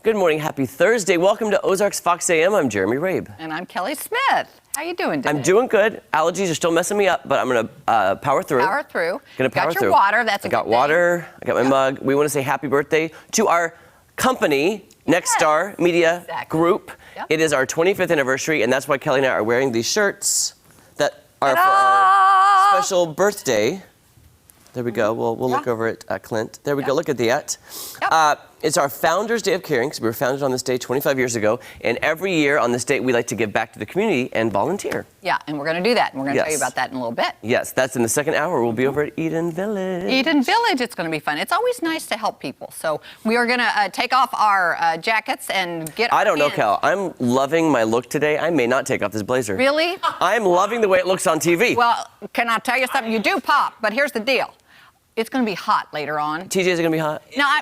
Good morning. Happy Thursday. Welcome to Ozarks Fox AM. I'm Jeremy Rabe. And I'm Kelly Smith. How you doing today? I'm doing good. Allergies are still messing me up, but I'm going to power through. Power through. Gonna power got through. your water. That's a I got good water. thing. I got my mug. We want to say happy birthday to our company, Next Star Media Group. Yep. It is our 25th anniversary, and that's why Kelly and I are wearing these shirts that are for our special birthday. There we go. We'll look over at Clint. There we go. Look at that. Yep. It's our Founders Day of Caring, because we were founded on this day 25 years ago. And every year on this day, we like to give back to the community and volunteer. Yeah, and we're going to do that. And we're going to tell you about that in a little bit. Yes, that's in the second hour. We'll be over at Eden Village. Eden Village. It's going to be fun. It's always nice to help people. So we are going to take off our jackets and get I don't know, Cal. I'm loving my look today. I may not take off this blazer. Really? I'm loving the way it looks on TV. Well, can I tell you something? You do pop, but here's the deal. It's going to be hot later on. TJ's going to be hot? No,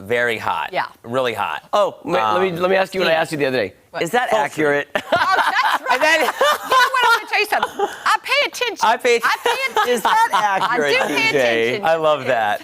very hot. Yeah. Really hot. Oh, let me ask you what I asked you the other day. What? Is that accurate? Oh, that's right. You know what? I'm going to tell you something. I pay attention. I pay attention. Is that accurate, I do pay TJ? attention. I love that.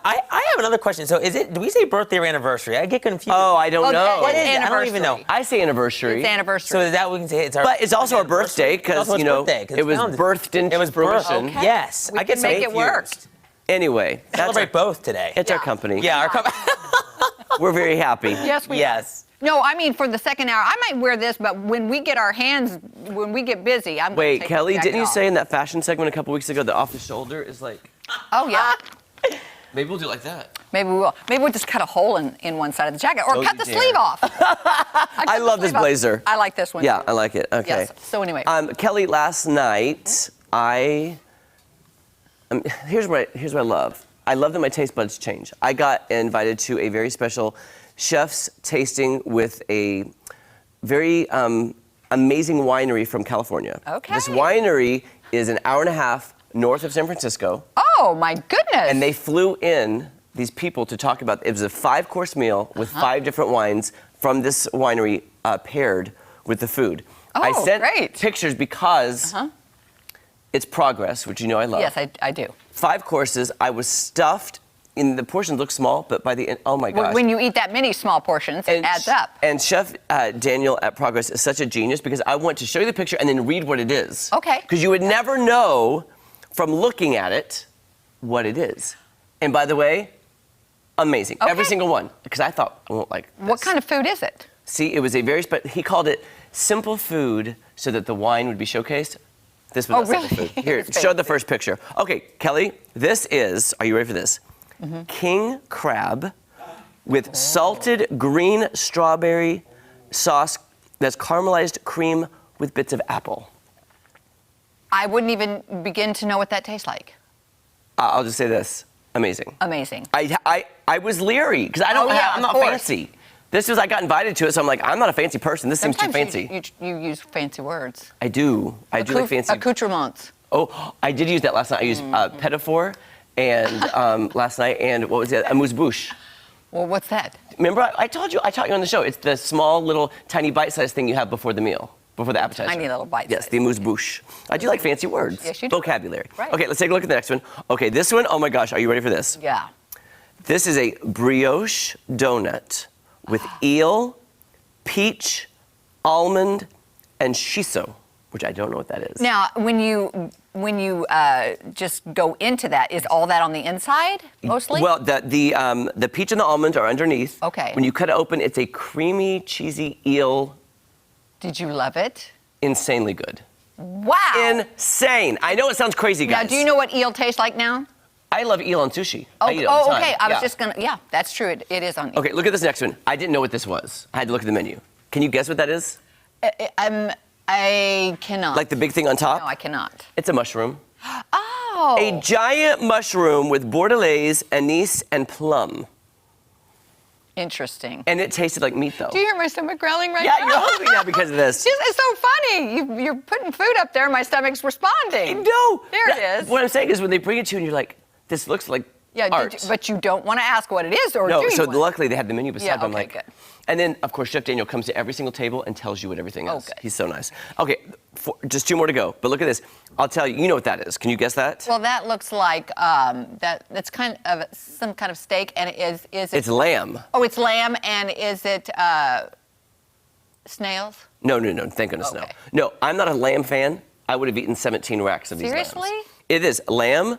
I have another question. So do we say birthday or anniversary? I get confused. Oh, I don't know. What is it? I don't Anniversary. even know. I say anniversary. It's anniversary. So is that we can say it's our But it's also our birthday, because, you know, it was birthed into fruition. Okay. Yes. We I get can make it work. confused. Anyway, that's Celebrate both today. it's our company. Yeah, our We're very happy. Yes, we Yes. No, I mean, for the second hour, I might wear this, but when we get our hands, when we get busy, I'm going to Wait, take Kelly, the jacket didn't you off. say in that fashion segment a couple weeks ago that off the shoulder is like... Oh, yeah. Maybe we'll do it like that. Maybe we will. Maybe we'll just cut a hole in one side of the jacket, or Don't cut you the dare. sleeve off. I love this blazer. I like this one. Yeah, too. I like it. Okay. Yes. So anyway. Kelly, last night, here's what I love. I love that my taste buds change. I got invited to a very special chef's tasting with a very amazing winery from California. Okay. This winery is an hour and a half north of San Francisco. Oh my goodness. And they flew in these people to talk about, it was a 5-course meal with 5 different wines from this winery paired with the food. Oh, I sent great. pictures because it's progress, which you know I love. Yes, I do. 5 courses, I was stuffed, and the portions look small, but by the end, oh my gosh. When you eat that many small portions, it adds up. And Chef Daniel at Progress is such a genius, because I want to show you the picture and then read what it is. Okay. Because you would never know from looking at it what it is. And by the way, amazing. Okay. Every single one. Because I thought, I won't like this. What kind of food is it? See, it was a very he called it simple food so that the wine would be showcased. This was not simple really? food. Here, show the first picture. Okay, Kelly, this is, are you ready for this? King crab with salted green strawberry sauce that's caramelized cream with bits of apple. I wouldn't even begin to know what that tastes like. I'll just say this, amazing. Amazing. I was leery, because I'm not fancy. This was, I got invited to it, so I'm like, I'm not a fancy person. This seems too Sometimes fancy. You use fancy words. I do like fancy. Accoutrements. Oh, I did use that last night. I used pedophore and last night, and what was it? Amuse-bouche. Well, what's that? Remember, I taught you on the show. It's the small, little, tiny, bite-sized thing you have before the meal, before the appetizer. Tiny little bite. Yes, the amuse-bouche. I do like fancy words. Yes, you do. Vocabulary. Right. Okay, let's take a look at the next one. Okay, this one, oh my gosh, are you ready for this? Yeah. This is a brioche donut with eel, peach, almond, and shiso, which I don't know what that is. Now, when you just go into that, is all that on the inside mostly? Well, the peach and the almond are underneath. Okay. When you cut it open, it's a creamy, cheesy eel. Did you love it? Insanely good. Wow. Insane. I know it sounds crazy, guys. Now, do you know what eel tastes like now? I love eel on sushi. Oh, I eat it all the time. okay. I was Yeah. just gonna. Yeah, that's true. It is on eel. Okay, look at this next one. I didn't know what this was. I had to look at the menu. Can you guess what that is? I cannot. Like the big thing on top? No, I cannot. It's a mushroom. Oh. A giant mushroom with bordelaise, anise, and plum. Interesting. And it tasted like meat, though. Do you hear my stomach growling right Yeah, now? you're hungry now because of this. It's so funny. You're putting food up there, my stomach's responding. No. There it is. What I'm saying is when they bring it to you and you're like, this looks like Yeah, art. but you don't want to ask what it is, or No, do you so want- luckily they had the menu beside Yeah, them. okay, Like, good. And then, of course, Chef Daniel comes to every single table and tells you what everything Oh, is. good. He's so nice. Okay, just 2 more to go. But look at this. I'll tell you. You know what that is. Can you guess that? Well, that looks like that's kind of some kind of steak, and is it? It's lamb. Oh, it's lamb, and is it snails? No. Thank goodness, Okay. no. No, I'm not a lamb fan. I would have eaten 17 racks of these lambs. Seriously? It is lamb.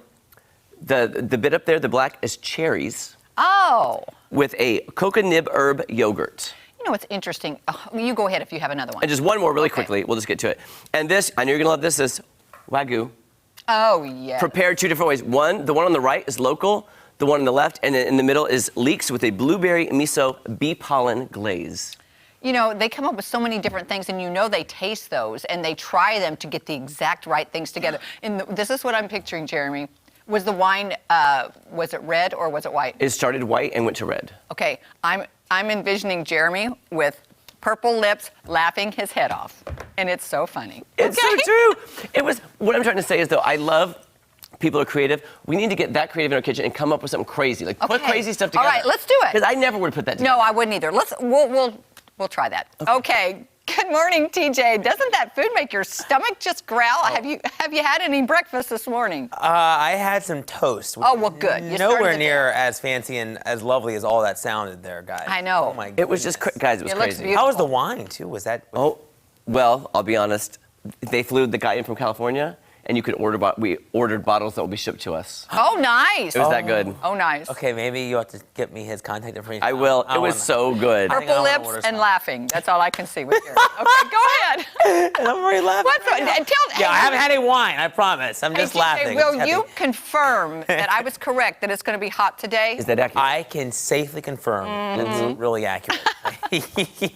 The bit up there, the black, is cherries Oh. with a coca nib herb yogurt. You know what's interesting? Oh, you go ahead if you have another one. And just one more really Okay. quickly. We'll just get to it. And this, I know you're going to love this, is Wagyu. Oh, yeah. Prepared 2 different ways. The one on the right is local. The one on the left and in the middle is leeks with a blueberry miso bee pollen glaze. You know, they come up with so many different things, and you know they taste those, and they try them to get the exact right things together. And this is what I'm picturing, Jeremy. Was the wine, was it red or was it white? It started white and went to red. Okay, I'm envisioning Jeremy with purple lips laughing his head off. And it's so funny. It's Okay? so true. It was, what I'm trying to say is, though, I love people are creative. We need to get that creative in our kitchen and come up with something crazy. Like, put Okay. crazy stuff All together. right, let's do it. Because I never would have put that together. No, I wouldn't either. We'll try that. Okay. Good morning, TJ. Doesn't that food make your stomach just growl? Have you had any breakfast this morning? I had some toast. Oh, well, good. You started Nowhere the near as fancy and as lovely as all that sounded there, guys. I know. Oh my It was just, guys, it was It looks crazy. beautiful. How was the wine too? Was that? Oh, well, I'll be honest. They flew the guy in from California, and you could order. We ordered bottles that will be shipped to us. Oh, nice. It was that good. Oh, nice. Okay, maybe you have to get me his contact information. I will. It was so good. I think I Purple wanna lips order and some. laughing. That's all I can see with yours. Okay, go ahead. And I'm already laughing. What's right now. Yeah, I haven't had any wine. I promise. I'm just laughing. Will It's happy. you confirm that I was correct that it's going to be hot today? Is that accurate? I can safely confirm Mm-hmm. that's really accurate.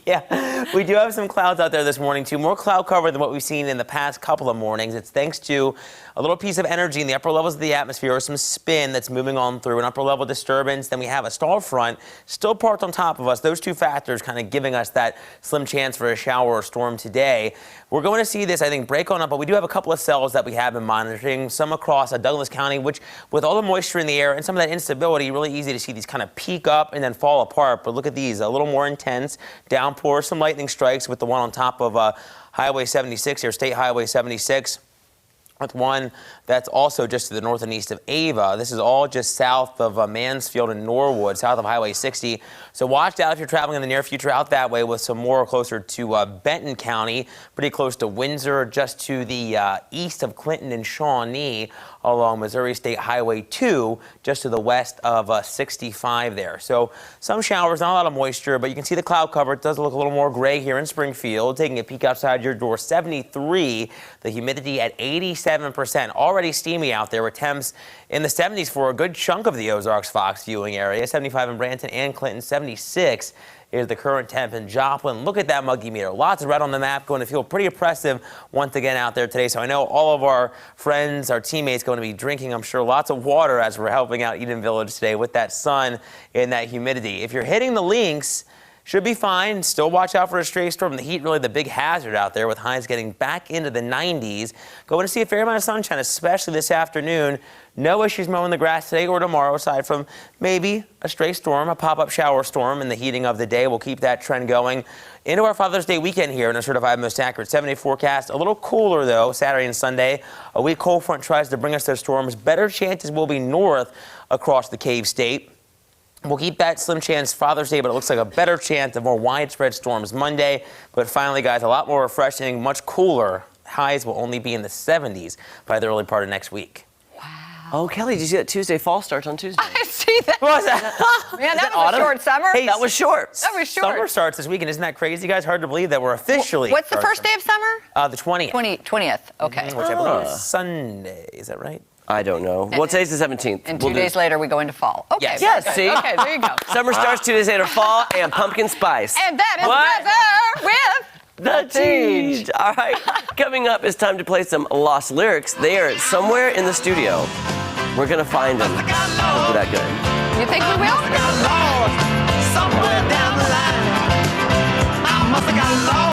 Yeah, we do have some clouds out there this morning too. More cloud cover than what we've seen in the past couple of mornings. It's thanks to a little piece of energy in the upper levels of the atmosphere, or some spin that's moving on through an upper level disturbance. Then we have a storm front still parked on top of us. Those two factors kind of giving us that slim chance for a shower or storm today. We're going to see this, I think, break on up, but we do have a couple of cells that we have been monitoring, some across Douglas County, which with all the moisture in the air and some of that instability, really easy to see these kind of peak up and then fall apart. But look at these, a little more intense downpours, some lightning strikes with the one on top of Highway 76 here, State Highway 76. With one that's also just to the north and east of Ava. This is all just south of Mansfield and Norwood, south of Highway 60. So watch out if you're traveling in the near future out that way, with some more closer to Benton County, pretty close to Windsor, just to the east of Clinton and Shawnee, along Missouri State Highway 2, just to the west of 65 there. So some showers, not a lot of moisture, but you can see the cloud cover. It does look a little more gray here in Springfield. Taking a peek outside your door, 73, the humidity at 87%. Already steamy out there with temps in the 70s for a good chunk of the Ozarks Fox viewing area. 75 in Branton and Clinton, 76 is the current temp in Joplin. Look at that muggy meter. Lots of red on the map, going to feel pretty oppressive once again out there today. So I know all of our friends, our teammates, going to be drinking, I'm sure, lots of water as we're helping out Eden Village today with that sun and that humidity. If you're hitting the links, should be fine. Still watch out for a stray storm. The heat really the big hazard out there, with highs getting back into the 90s. Going to see a fair amount of sunshine, especially this afternoon. No issues mowing the grass today or tomorrow, aside from maybe a stray storm, a pop-up shower storm in the heating of the day. We'll keep that trend going into our Father's Day weekend here in a certified most accurate 7-day forecast. A little cooler, though, Saturday and Sunday. A weak cold front tries to bring us those storms. Better chances will be north across the Cave State. We'll keep that slim chance Father's Day, but it looks like a better chance of more widespread storms Monday. But finally, guys, a lot more refreshing, much cooler. Highs will only be in the 70s by the early part of next week. Oh, Kelly, did you see that Tuesday? Fall starts on Tuesday. I see that. What was that? Man, that was autumn? a short summer. Hey, that was short. That was short. Summer starts this weekend. Isn't that crazy, guys? Hard to believe that we're officially. What's the first day of summer? The 20th. 20th. Okay. Which I believe is Sunday. Is that right? I don't know. Well, today's the 17th. And We'll 2 do- days later, we go into fall. Okay. Yes. Yes, very see? good. Okay, there you go. Summer starts 2 days later, fall, and pumpkin spice. And that is weather with The Teej. All right. Coming up, it's time to play some lost lyrics. They are somewhere in the studio. We're going to find them. Look at that good. You think we will? Somewhere down the